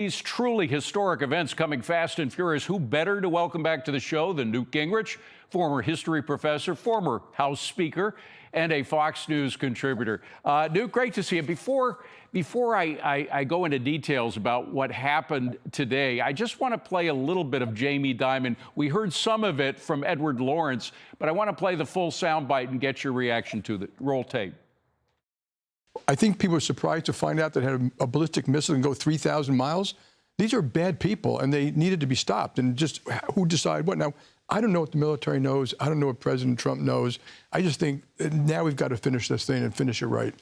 These truly historic events coming fast and furious. Who better to welcome back to the show than Newt Gingrich, former history professor, former House Speaker, and a Fox News contributor. Newt, great to see you. Before I go into details about what happened today, I just want to play a little bit of Jamie Dimon. We heard some of it from Edward Lawrence, but I want to play the full soundbite and get your reaction to the roll tape. I think people are surprised to find out that it had a ballistic missile and go 3,000 miles. These are bad people, and they needed to be stopped. And just who decided what? Now, I don't know what the military knows. I don't know what President Trump knows. I just think now we've got to finish this thing and finish it right.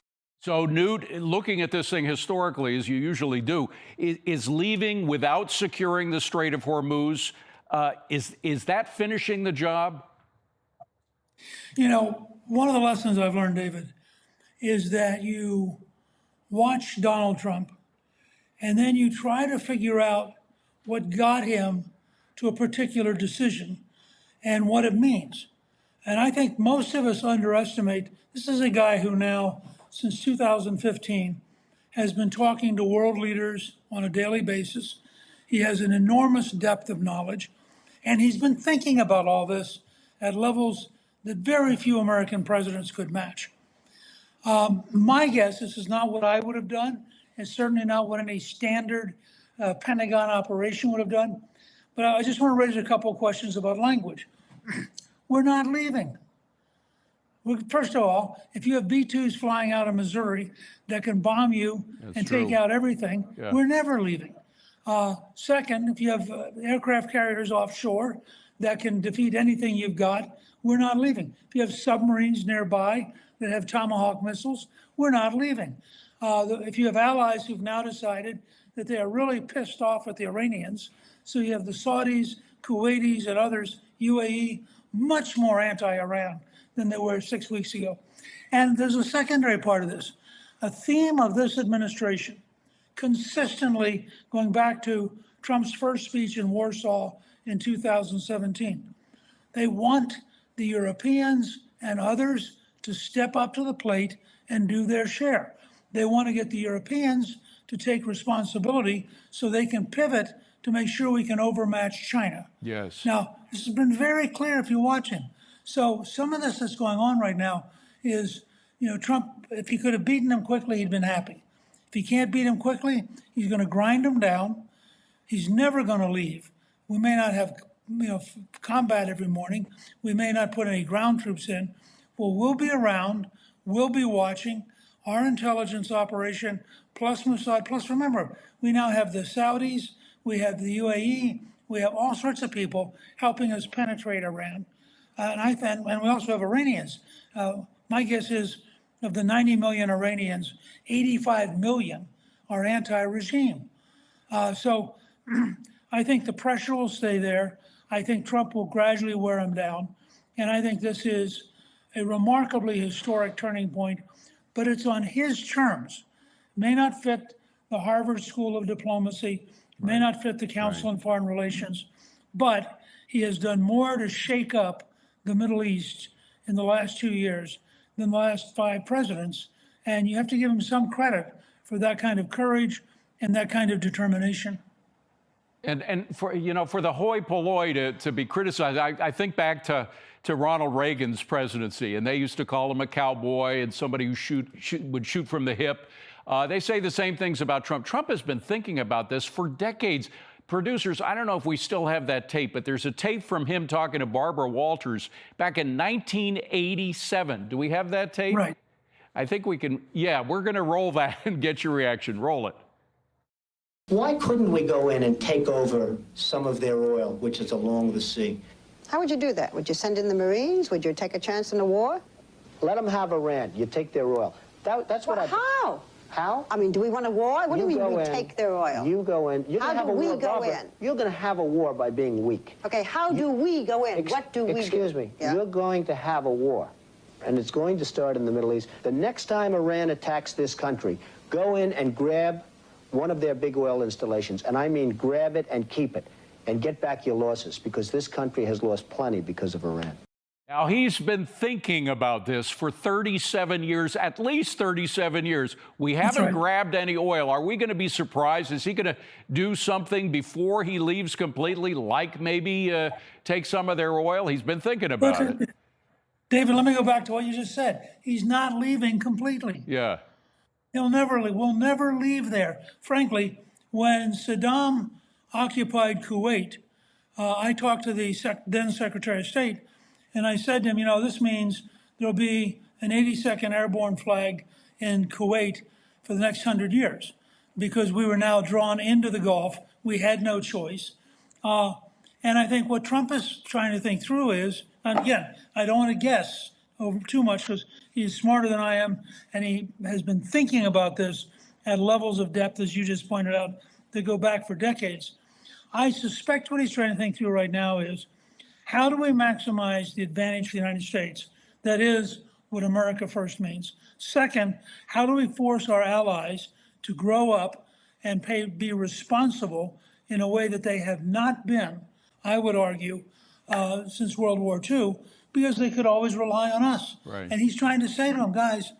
So, Newt, looking at this thing historically, as you usually do, is leaving without securing the Strait of Hormuz, is that finishing the job? You know, one of the lessons I've learned, David, is that you watch Donald Trump and then you try to figure out what got him to a particular decision and what it means. And I think most of us underestimate, this is a guy who now, since 2015, has been talking to world leaders on a daily basis. He has an enormous depth of knowledge, and he's been thinking about all this at levels that very few American presidents could match. My guess, this is not what I would have done. It's certainly not what any standard Pentagon operation would have done. But I just want to raise a couple of questions about language. We're not leaving. First of all, if you have B-2s flying out of Missouri that can bomb you and take out everything, we're never leaving. Second, if you have aircraft carriers offshore that can defeat anything you've got, we're not leaving. If you have submarines nearby that have Tomahawk missiles, we're not leaving. If you have allies who've now decided that they are really pissed off at the Iranians, so you have the Saudis, Kuwaitis, and others, UAE, much more anti-Iran than they were 6 weeks ago. And there's a secondary part of this. A theme of this administration, consistently going back to Trump's first speech in Warsaw in 2017, they want the Europeans and others to step up to the plate and do their share. They want to get the Europeans to take responsibility so they can pivot to make sure we can overmatch China. Yes. Now, this has been very clear if you're watching. So some of this that's going on right now is, you know, Trump, if he could have beaten him quickly, he'd been happy. If he can't beat him quickly, he's going to grind him down. He's never going to leave. We may not have, combat every morning. We may not put any ground troops in. Well, we'll be around. We'll be watching. Our intelligence operation, plus Mossad, plus remember, we now have the Saudis, we have the UAE, we have all sorts of people helping us penetrate Iran. And we also have Iranians. My guess is of the 90 million Iranians, 85 million are anti-regime. So I think the pressure will stay there. I think Trump will gradually wear him down. And I think this is a remarkably historic turning point, but it's on his terms. It may not fit the Harvard School of Diplomacy, may not fit the Council on Foreign Relations, but he has done more to shake up the Middle East in the last 2 years than the last 5 presidents. And you have to give him some credit for that kind of courage and that kind of determination. And for the hoi polloi to be criticized, I think back to Ronald Reagan's presidency, and they used to call him a cowboy and somebody who would shoot from the hip. They say the same things about Trump. Trump has been thinking about this for decades. Producers, I don't know if we still have that tape, but there's a tape from him talking to Barbara Walters back in 1987. Do we have that tape? Right. I think we can. Yeah, we're going to roll that and get your reaction. Roll it. Why couldn't we go in and take over some of their oil, which is along the sea? How would you do that? Would you send in the Marines? Would you take a chance in a war? Let them have Iran. You take their oil. That's what How? How? I mean, do we want a war? What do you mean we take their oil? You go in. You're how do we go in? You're going to have a war by being weak. Okay, how do we go in? What do we do? Excuse me. Yeah? You're going to have a war, and it's going to start in the Middle East. The next time Iran attacks this country, go in and grab one of their big oil installations, and I mean grab it and keep it, and get back your losses, because this country has lost plenty because of Iran. Now, he's been thinking about this for 37 years, at least 37 years. We haven't right. grabbed any oil. Are we going to be surprised? Is he going to do something before he leaves completely, like maybe take some of their oil? He's been thinking about it. David, let me go back to what you just said. He's not leaving completely. Yeah. He'll never leave. We'll never leave there. Frankly, when Saddam occupied Kuwait, I talked to the then Secretary of State, and I said to him, this means there'll be an 82nd Airborne flag in Kuwait for the next 100 years, because we were now drawn into the Gulf. We had no choice. And I think what Trump is trying to think through is, and again, I don't want to guess over too much because he's smarter than I am, and he has been thinking about this at levels of depth, as you just pointed out, that go back for decades. I suspect what he's trying to think through right now is, how do we maximize the advantage for the United States? That is what America first means. Second, how do we force our allies to grow up and be responsible in a way that they have not been, I would argue, since World War II, because they could always rely on us. Right. And he's trying to say to them, guys,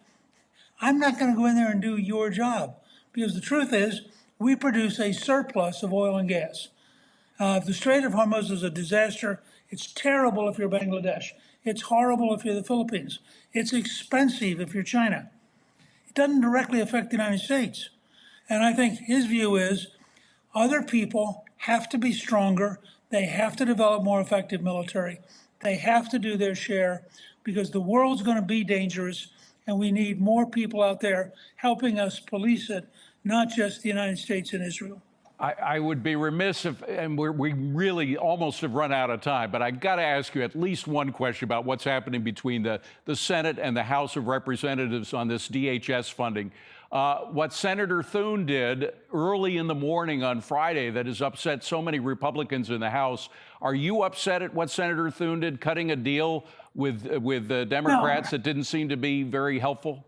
I'm not going to go in there and do your job, because the truth is, we produce a surplus of oil and gas. If the Strait of Hormuz is a disaster, it's terrible if you're Bangladesh. It's horrible if you're the Philippines. It's expensive if you're China. It doesn't directly affect the United States. And I think his view is other people have to be stronger. They have to develop more effective military. They have to do their share, because the world's going to be dangerous, and we need more people out there helping us police it, not just the United States and Israel. I would be remiss if, and we really almost have run out of time, but I got to ask you at least one question about what's happening between the Senate and the House of Representatives on this DHS funding. What Senator Thune did early in the morning on Friday that has upset so many Republicans in the House. Are you upset at what Senator Thune did, cutting a deal with the Democrats that didn't seem to be very helpful?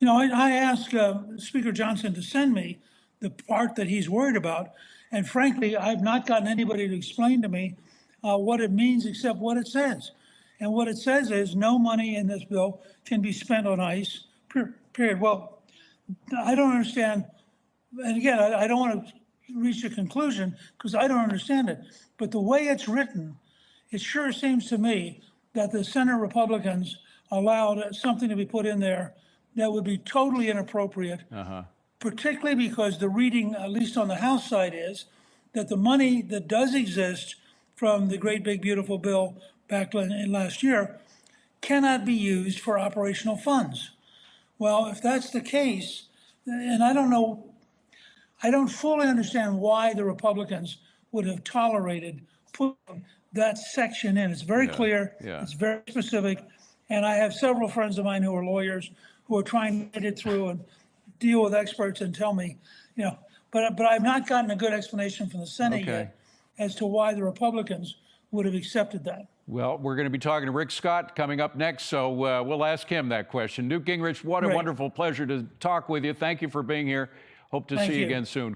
I asked Speaker Johnson to send me the part that he's worried about. And frankly, I've not gotten anybody to explain to me what it means except what it says. And what it says is no money in this bill can be spent on ICE, period. Well, I don't understand. And again, I don't want to reach a conclusion because I don't understand it. But the way it's written, it sure seems to me that the Senate Republicans allowed something to be put in there that would be totally inappropriate. Particularly because the reading, at least on the House side, is that the money that does exist from the Great Big Beautiful Bill back in last year cannot be used for operational funds. Well, if that's the case, and I don't fully understand why the Republicans would have tolerated putting that section in. It's very clear, it's very specific, and I have several friends of mine who are lawyers who are trying to get it through and deal with experts and tell me, but I've not gotten a good explanation from the Senate yet as to why the Republicans would have accepted that. Well, we're going to be talking to Rick Scott coming up next, so we'll ask him that question. Newt Gingrich, what a wonderful pleasure to talk with you. Thank you for being here. Hope to see you again soon.